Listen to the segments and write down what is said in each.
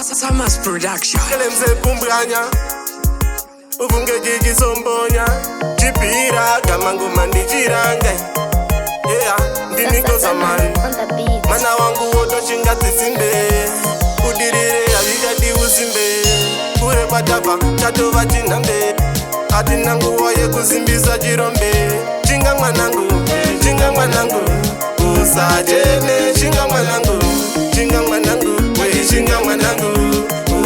Samas Production. Kelemse pumbanya uvunge jiji sombonya chipira kamangu mandichiranga yeah ndiniko zamani mana wangu woto chinga tisimbe udirire avikadi usimbe kure kwatava chatova chinambe atina nguva yekusimbisa chirombe chinga mwanangu usacheme chinga mwanangu wei chinga mwanangu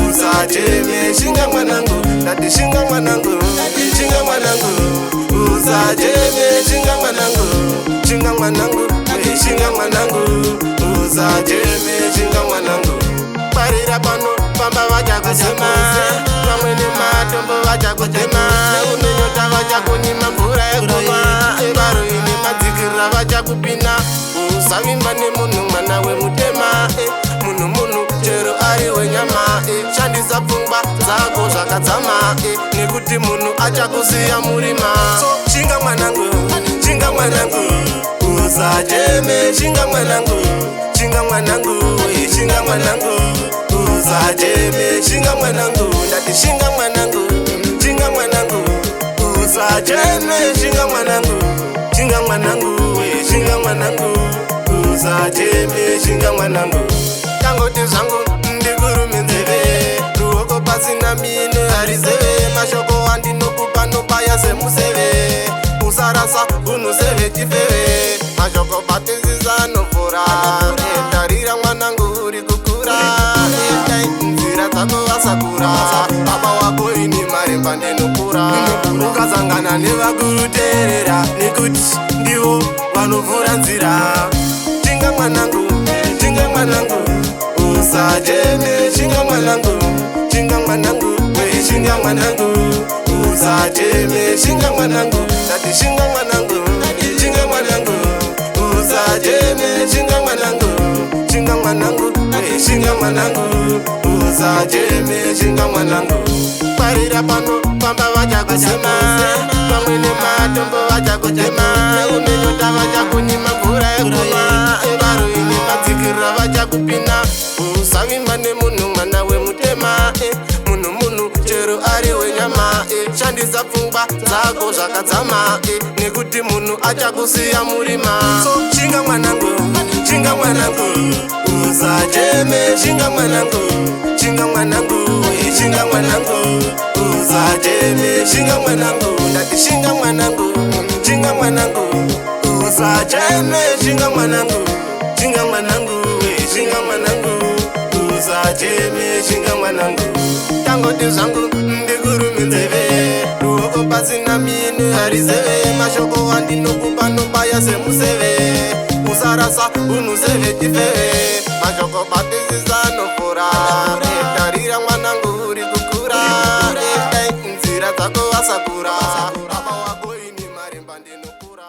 usacheme chinga mwanangu dati chinga mwanangu usacheme chinga mwanangu wei chinga mwanangu usacheme chinga mwanangu parira pano pamba vachakusema vamweni matombo vachakutema unenyota vachakunyima mvura yekumwa evaroine madzikirira vachakupina usavimba nemunhu mwana wemutema munhu chero ari wenyama shandisa pfungwa dzako zvakadzama nekuti munhu achakusiya murima so chinga mwanangu usacheme chinga mwanangu usacheme chinga mwanangu ndati chinga mwanangu usacheme chinga mwanangu usacheme chinga mwanangu tangoti zvangu ndikurumenzeve ruoko pasina mino harizeve mashoko andinokupa nopaya semuseve usarasa unuseve chifeve mashoko batizisa novhura tarira mwanangu uri kukura nzira dzako vasakura baba wako ini maremba ndenokura ukazangana nevakuruteerera nekuti ndivo vanovhura nzira chinga mwanangu usacheme chinga mwanangu wei chinga mwanangu usacheme chinga mwanangu dati chinga mwanangu usacheme chinga mwanangu wei chinga mwanangu usacheme chinga mwanangu parira pano pamba vachakusema vamwene matombo vachakutema unenyota vachakunyima mvura yekumwa evaroine madzikirira vachakupina usavimba nemunhu mwana wemutema munhu chero ari wenyama shandisa pfungwa dzako zvakadzama nekuti munhu achakusiya murima so chinga mwanangu usacheme chinga mwanangu usacheme chinga mwanangu ndati chinga mwanangu usacheme chinga mwanangu wei chinga mwanangu usacheme chinga mwanangu tangoti zvangu ndikurumenzeve ruoko pasina mino harizeve mashoko andinokupa nopaya semuseve usarasa unuseve chifeve mashoko batizisa novhura tarira mwanangu uri kukura nzira dzako vasakura baba wako ini maremba ndenokura